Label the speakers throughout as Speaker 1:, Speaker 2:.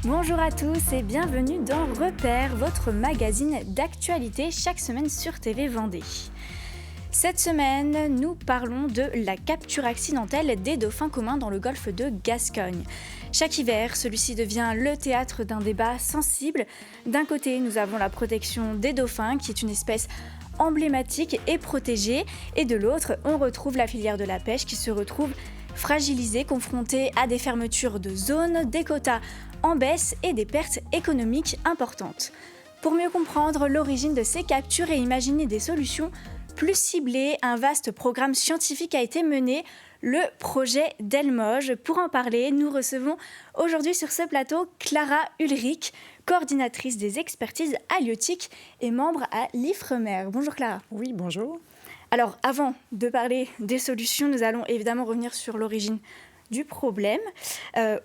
Speaker 1: Bonjour à tous et bienvenue dans Repère, votre magazine d'actualité chaque semaine sur TV Vendée. Cette semaine, nous parlons de la capture accidentelle des dauphins communs dans le golfe de Gascogne. Chaque hiver, celui-ci devient le théâtre d'un débat sensible. D'un côté, nous avons la protection des dauphins, qui est une espèce emblématique et protégée, et de l'autre, on retrouve la filière de la pêche qui se retrouve fragilisée, confrontée à des fermetures de zones, des quotas en baisse et des pertes économiques importantes. Pour mieux comprendre l'origine de ces captures et imaginer des solutions plus ciblées, un vaste programme scientifique a été mené, le projet Delmoge. Pour en parler, nous recevons aujourd'hui sur ce plateau Clara Ulrich, coordinatrice des expertises halieutiques et membre à l'IFREMER. Bonjour Clara.
Speaker 2: Oui, bonjour.
Speaker 1: Alors, avant de parler des solutions, nous allons évidemment revenir sur l'origine du problème.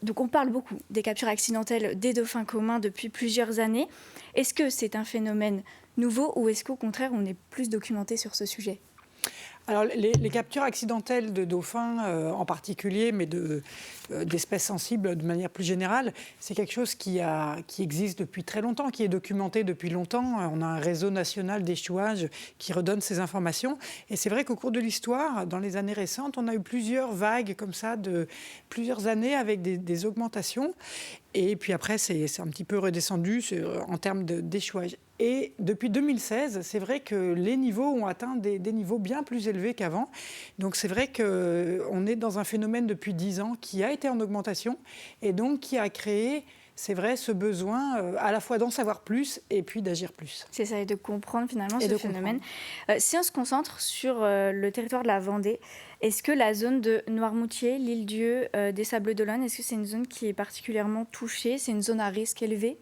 Speaker 1: Donc on parle beaucoup des captures accidentelles des dauphins communs depuis plusieurs années. Est-ce que c'est un phénomène nouveau ou est-ce qu'au contraire on est plus documenté sur ce sujet ?
Speaker 2: Alors, les captures accidentelles de dauphins en particulier, mais d'espèces sensibles de manière plus générale, c'est quelque chose qui existe depuis très longtemps, qui est documenté depuis longtemps. On a un réseau national d'échouage qui redonne ces informations. Et c'est vrai qu'au cours de l'histoire, dans les années récentes, on a eu plusieurs vagues comme ça de plusieurs années avec des augmentations. Et puis après, c'est un petit peu redescendu en termes d'échouage. Et depuis 2016, c'est vrai que les niveaux ont atteint des niveaux bien plus élevés qu'avant. Donc c'est vrai qu'on est dans un phénomène depuis 10 ans qui a été en augmentation et donc qui a créé, c'est vrai, ce besoin à la fois d'en savoir plus et puis d'agir plus.
Speaker 1: C'est ça, et de comprendre finalement ce phénomène. Si on se concentre sur le territoire de la Vendée, est-ce que la zone de Noirmoutier, l'Île-Dieu, des Sables d'Olonne, est-ce que c'est une zone qui est particulièrement touchée ? C'est une zone à risque élevé ?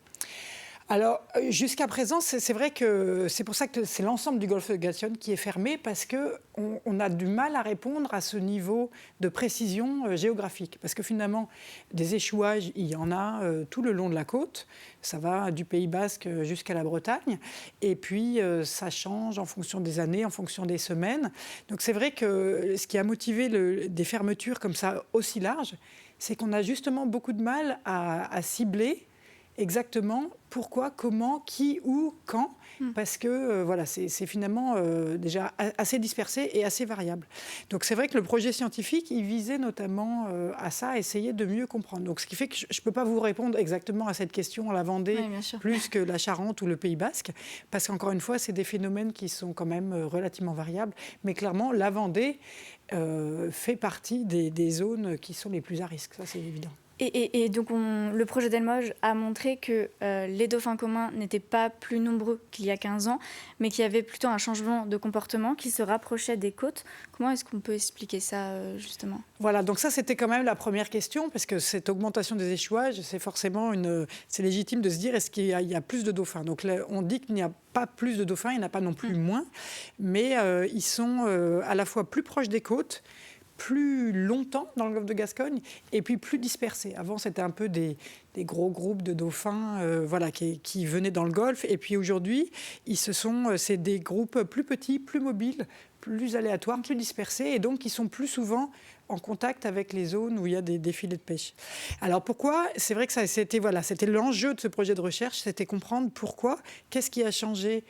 Speaker 2: Alors, jusqu'à présent, c'est vrai que c'est pour ça que c'est l'ensemble du golfe de Gascogne qui est fermé, parce qu'on a du mal à répondre à ce niveau de précision géographique. Parce que finalement, des échouages, il y en a tout le long de la côte. Ça va du Pays Basque jusqu'à la Bretagne. Et puis, ça change en fonction des années, en fonction des semaines. Donc, c'est vrai que ce qui a motivé des fermetures comme ça aussi larges, c'est qu'on a justement beaucoup de mal à cibler exactement pourquoi, comment, qui, où, quand, parce que voilà, c'est finalement déjà assez dispersé et assez variable. Donc c'est vrai que le projet scientifique, il visait notamment à ça, à essayer de mieux comprendre. Donc ce qui fait que je ne peux pas vous répondre exactement à cette question, la Vendée, plus que la Charente ou le Pays Basque, parce qu'encore une fois, c'est des phénomènes qui sont quand même relativement variables. Mais clairement, la Vendée fait partie des zones qui sont les plus à risque, ça c'est évident.
Speaker 1: Et donc, le projet Delmoge a montré que les dauphins communs n'étaient pas plus nombreux qu'il y a 15 ans, mais qu'il y avait plutôt un changement de comportement qui se rapprochait des côtes. Comment est-ce qu'on peut expliquer ça, justement ?
Speaker 2: Voilà, donc ça, c'était quand même la première question, parce que cette augmentation des échouages, c'est forcément c'est légitime de se dire, est-ce qu'il y a plus de dauphins ? Donc là, on dit qu'il n'y a pas plus de dauphins, il n'y en a pas non plus moins, mais ils sont à la fois plus proches des côtes, plus longtemps dans le golfe de Gascogne et puis plus dispersés. Avant, c'était un peu des gros groupes de dauphins qui venaient dans le golfe. Et puis aujourd'hui, c'est des groupes plus petits, plus mobiles, plus aléatoires, plus dispersés et donc qui sont plus souvent en contact avec les zones où il y a des filets de pêche. Alors pourquoi ? C'est vrai que c'était l'enjeu de ce projet de recherche, c'était comprendre pourquoi, qu'est-ce qui a changé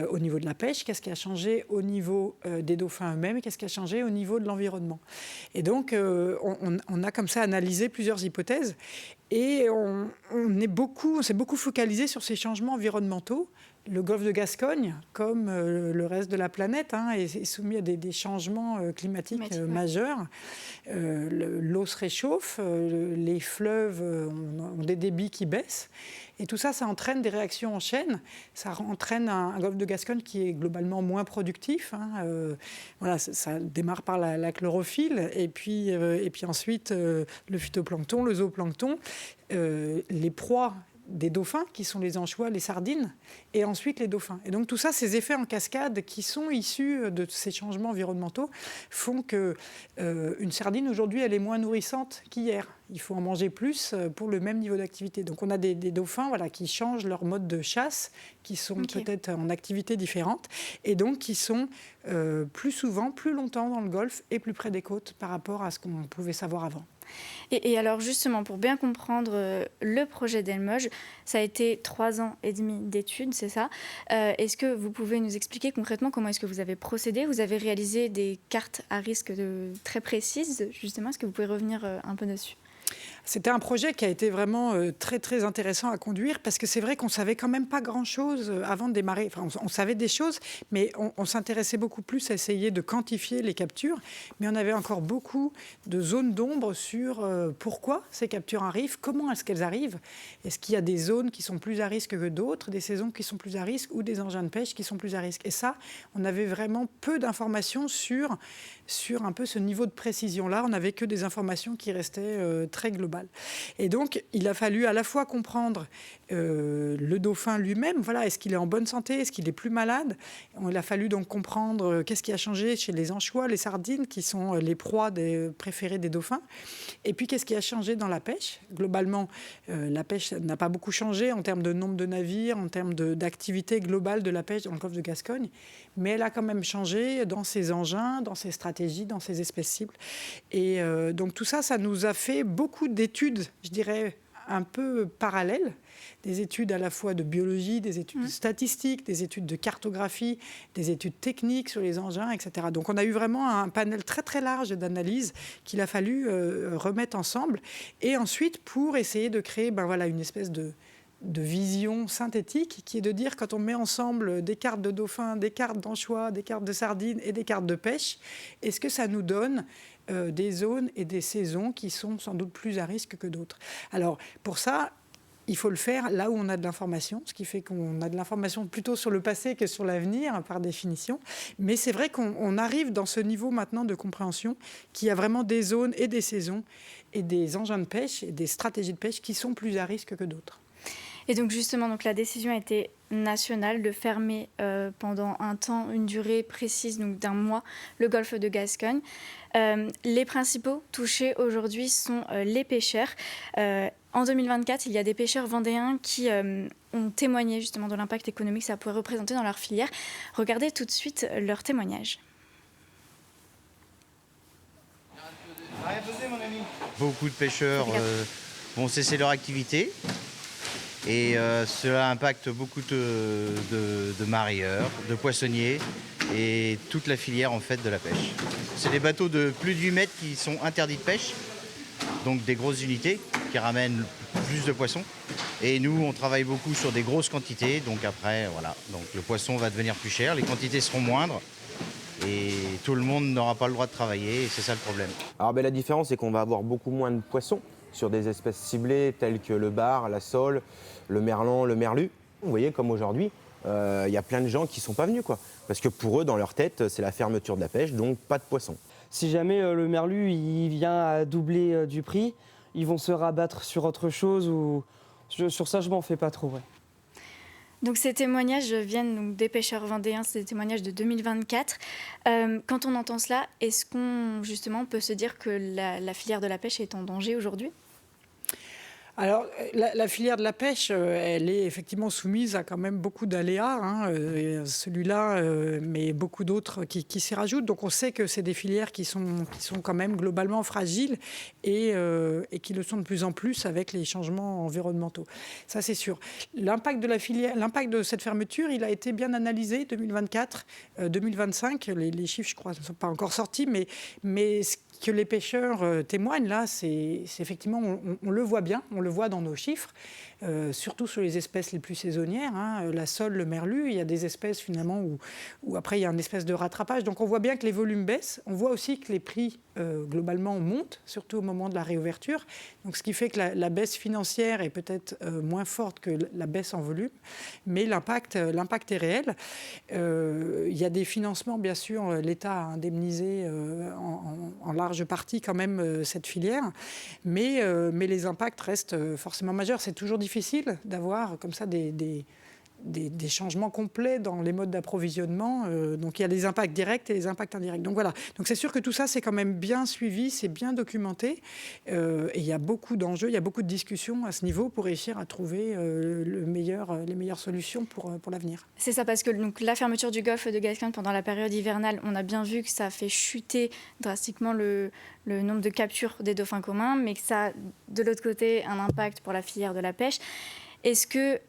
Speaker 2: au niveau de la pêche, qu'est-ce qui a changé au niveau des dauphins eux-mêmes, qu'est-ce qui a changé au niveau de l'environnement. Et donc, on a comme ça analysé plusieurs hypothèses et on s'est beaucoup focalisé sur ces changements environnementaux. Le golfe de Gascogne, comme le reste de la planète, est soumis à des changements climatiques majeurs. L'eau se réchauffe, les fleuves ont des débits qui baissent. Et tout ça, ça entraîne des réactions en chaîne. Ça entraîne un golfe de Gascogne qui est globalement moins productif. Ça démarre par la chlorophylle et puis ensuite le phytoplancton, le zooplancton, les proies des dauphins, qui sont les anchois, les sardines, et ensuite les dauphins. Et donc tout ça, ces effets en cascade qui sont issus de ces changements environnementaux font qu'une sardine, aujourd'hui, elle est moins nourrissante qu'hier. Il faut en manger plus pour le même niveau d'activité. Donc on a des dauphins qui changent leur mode de chasse, qui sont peut-être en activités différentes, et donc qui sont plus souvent, plus longtemps dans le golfe et plus près des côtes par rapport à ce qu'on pouvait savoir avant.
Speaker 1: Et alors justement, pour bien comprendre le projet d'Elmoge, ça a été 3 ans et demi d'études, c'est ça. Est-ce que vous pouvez nous expliquer concrètement comment est-ce que vous avez procédé? Vous avez réalisé des cartes à risque très précises, justement. Est-ce que vous pouvez revenir un peu dessus?
Speaker 2: C'était un projet qui a été vraiment très, très intéressant à conduire parce que c'est vrai qu'on ne savait quand même pas grand-chose avant de démarrer. Enfin, on savait des choses, mais on s'intéressait beaucoup plus à essayer de quantifier les captures. Mais on avait encore beaucoup de zones d'ombre sur pourquoi ces captures arrivent, comment est-ce qu'elles arrivent. Est-ce qu'il y a des zones qui sont plus à risque que d'autres, des saisons qui sont plus à risque ou des engins de pêche qui sont plus à risque. Et ça, on avait vraiment peu d'informations sur un peu ce niveau de précision-là. On n'avait que des informations qui restaient très globales. Et donc, il a fallu à la fois comprendre le dauphin lui-même. Voilà, est-ce qu'il est en bonne santé? Est-ce qu'il est plus malade? Il a fallu donc comprendre qu'est-ce qui a changé chez les anchois, les sardines, qui sont les proies préférées des dauphins. Et puis, qu'est-ce qui a changé dans la pêche? Globalement, la pêche n'a pas beaucoup changé en termes de nombre de navires, en termes d'activité globale de la pêche dans le golfe de Gascogne. Mais elle a quand même changé dans ses engins, dans ses stratégies, dans ses espèces cibles. Et donc tout ça, ça nous a fait beaucoup d'études, je dirais, un peu parallèles. Des études à la fois de biologie, des études statistiques, des études de cartographie, des études techniques sur les engins, etc. Donc on a eu vraiment un panel très très large d'analyses qu'il a fallu remettre ensemble. Et ensuite, pour essayer de créer une espèce de vision synthétique qui est de dire quand on met ensemble des cartes de dauphins, des cartes d'anchois, des cartes de sardines et des cartes de pêche, est-ce que ça nous donne des zones et des saisons qui sont sans doute plus à risque que d'autres? Alors pour ça, il faut le faire là où on a de l'information, ce qui fait qu'on a de l'information plutôt sur le passé que sur l'avenir, par définition. Mais c'est vrai qu'on arrive dans ce niveau maintenant de compréhension qu'il y a vraiment des zones et des saisons et des engins de pêche et des stratégies de pêche qui sont plus à risque que d'autres.
Speaker 1: Et donc justement, la décision a été nationale de fermer pendant un temps, une durée précise, donc d'1 mois, le golfe de Gascogne. Les principaux touchés aujourd'hui sont les pêcheurs. En 2024, il y a des pêcheurs vendéens qui ont témoigné justement de l'impact économique que ça pourrait représenter dans leur filière. Regardez tout de suite leur témoignage.
Speaker 3: Beaucoup de pêcheurs vont cesser leur activité. Et cela impacte beaucoup de marailleurs, de poissonniers et toute la filière en fait de la pêche. C'est des bateaux de plus de 8 mètres qui sont interdits de pêche, donc des grosses unités qui ramènent plus de poissons. Et nous, on travaille beaucoup sur des grosses quantités, donc après, voilà. Donc le poisson va devenir plus cher, les quantités seront moindres et tout le monde n'aura pas le droit de travailler et c'est ça le problème.
Speaker 4: Alors la différence, c'est qu'on va avoir beaucoup moins de poissons sur des espèces ciblées telles que le bar, la sole, le merlan, le merlu. Vous voyez, comme aujourd'hui, il y a plein de gens qui ne sont pas venus, quoi. Parce que pour eux, dans leur tête, c'est la fermeture de la pêche, donc pas de poissons.
Speaker 5: Si jamais le merlu il vient à doubler du prix, ils vont se rabattre sur autre chose. Sur ça, je m'en fais pas trop. Ouais.
Speaker 1: Donc ces témoignages viennent des pêcheurs vendéens, c'est des témoignages de 2024. Quand on entend cela, est-ce qu'on justement peut se dire que la filière de la pêche est en danger aujourd'hui ?
Speaker 2: Alors, la filière de la pêche, elle est effectivement soumise à quand même beaucoup d'aléas, celui-là, mais beaucoup d'autres qui s'y rajoutent. Donc, on sait que c'est des filières qui sont quand même globalement fragiles et qui le sont de plus en plus avec les changements environnementaux. Ça, c'est sûr. L'impact de cette fermeture, il a été bien analysé 2024, 2025. Les chiffres, je crois, ne sont pas encore sortis, mais ce que les pêcheurs témoignent là, c'est effectivement, on le voit bien, on le voit dans nos chiffres, surtout sur les espèces les plus saisonnières, la sole, le merlu, il y a des espèces finalement où après il y a une espèce de rattrapage. Donc on voit bien que les volumes baissent, on voit aussi que les prix globalement montent, surtout au moment de la réouverture. Donc ce qui fait que la baisse financière est peut-être moins forte que la baisse en volume, mais l'impact est réel. Il y a des financements, bien sûr, l'État a indemnisé en large partie quand même cette filière, mais les impacts restent forcément majeurs. C'est toujours difficile d'avoir comme ça des des changements complets dans les modes d'approvisionnement. Donc il y a des impacts directs et des impacts indirects. Donc voilà. Donc c'est sûr que tout ça, c'est quand même bien suivi, c'est bien documenté. Et il y a beaucoup d'enjeux, il y a beaucoup de discussions à ce niveau pour réussir à trouver les meilleures solutions pour l'avenir.
Speaker 1: C'est ça, parce que donc, la fermeture du golfe de Gascogne pendant la période hivernale, on a bien vu que ça a fait chuter drastiquement le nombre de captures des dauphins communs, mais que ça a, de l'autre côté, un impact pour la filière de la pêche. Est-ce que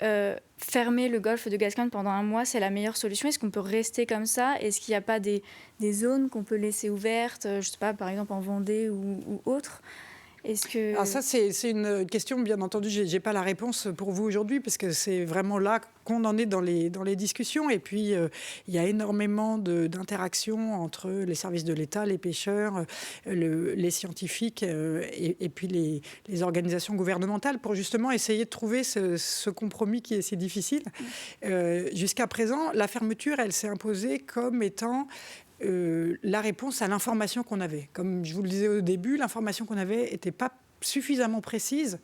Speaker 1: fermer le golfe de Gascogne pendant un mois, c'est la meilleure solution? Est-ce qu'on peut rester comme ça? Est-ce qu'il n'y a pas des zones qu'on peut laisser ouvertes, je ne sais pas, par exemple en Vendée ou autre?
Speaker 2: Alors ça, c'est une question, bien entendu, je n'ai pas la réponse pour vous aujourd'hui, parce que c'est vraiment là qu'on en est dans les discussions. Et puis, il y a énormément d'interactions entre les services de l'État, les pêcheurs, les scientifiques et puis les organisations gouvernementales pour justement essayer de trouver ce compromis qui est si difficile. Jusqu'à présent, la fermeture, elle s'est imposée comme étant la réponse à l'information qu'on avait. Comme je vous le disais au début, l'information qu'on avait n'était pas suffisamment précise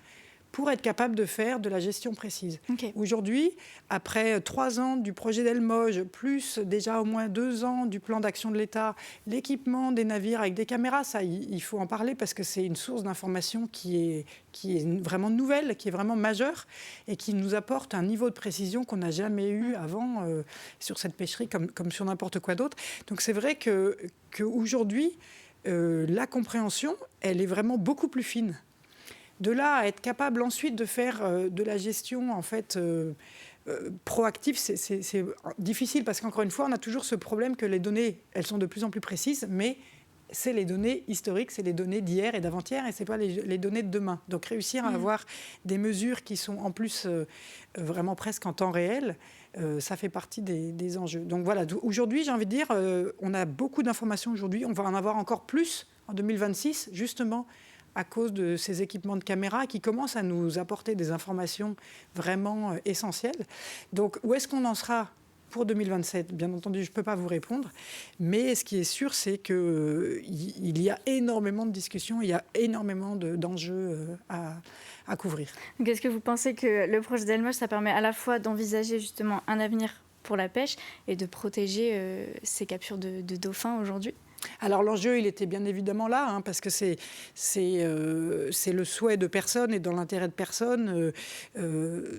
Speaker 2: pour être capable de faire de la gestion précise.
Speaker 1: Okay.
Speaker 2: Aujourd'hui, après 3 ans du projet d'Elmoge, plus déjà au moins 2 ans du plan d'action de l'État, l'équipement des navires avec des caméras, ça, il faut en parler parce que c'est une source d'information qui est vraiment nouvelle, qui est vraiment majeure et qui nous apporte un niveau de précision qu'on n'a jamais eu avant sur cette pêcherie comme sur n'importe quoi d'autre. Donc c'est vrai qu'aujourd'hui, la compréhension, elle est vraiment beaucoup plus fine. De là à être capable ensuite de faire de la gestion en fait proactive, c'est difficile parce qu'encore une fois, on a toujours ce problème que les données, elles sont de plus en plus précises, mais c'est les données historiques, c'est les données d'hier et d'avant-hier, et c'est pas les données de demain. Donc réussir à avoir des mesures qui sont en plus vraiment presque en temps réel, ça fait partie des enjeux. Donc voilà, aujourd'hui, j'ai envie de dire, on a beaucoup d'informations aujourd'hui, on va en avoir encore plus en 2026, justement, à cause de ces équipements de caméra qui commencent à nous apporter des informations vraiment essentielles. Donc, où est-ce qu'on en sera pour 2027 ? Bien entendu, je ne peux pas vous répondre. Mais ce qui est sûr, c'est qu'il y a énormément de discussions, il y a énormément d'enjeux à couvrir.
Speaker 1: Donc, est-ce que vous pensez que le projet d'Elmoge, ça permet à la fois d'envisager justement un avenir pour la pêche et de protéger ces captures de dauphins aujourd'hui ?
Speaker 2: Alors l'enjeu, il était bien évidemment là, parce que c'est le souhait de personne et dans l'intérêt de personne,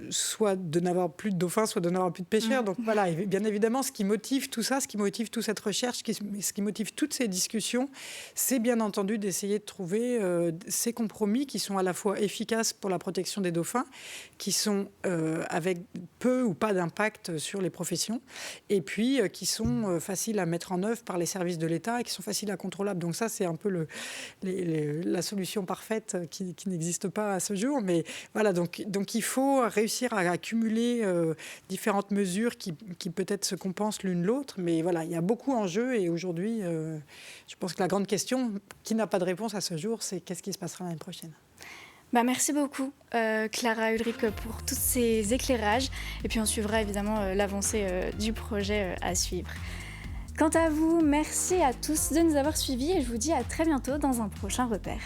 Speaker 2: soit de n'avoir plus de dauphins, soit de n'avoir plus de pêcheurs. Donc voilà, et bien évidemment, ce qui motive tout ça, ce qui motive toute cette recherche, ce qui motive toutes ces discussions, c'est bien entendu d'essayer de trouver ces compromis qui sont à la fois efficaces pour la protection des dauphins, qui sont avec peu ou pas d'impact sur les professions, et puis qui sont faciles à mettre en œuvre par les services de l'État et qui sont faciles à contrôlable. Donc ça, c'est un peu la solution parfaite qui n'existe pas à ce jour. Mais voilà, donc il faut réussir à accumuler différentes mesures qui peut-être se compensent l'une l'autre. Mais voilà, il y a beaucoup en jeu et aujourd'hui, je pense que la grande question qui n'a pas de réponse à ce jour, c'est qu'est-ce qui se passera l'année prochaine.
Speaker 1: Merci beaucoup Clara Ulrich pour tous ces éclairages. Et puis on suivra évidemment l'avancée du projet à suivre. Quant à vous, merci à tous de nous avoir suivis et je vous dis à très bientôt dans un prochain repère.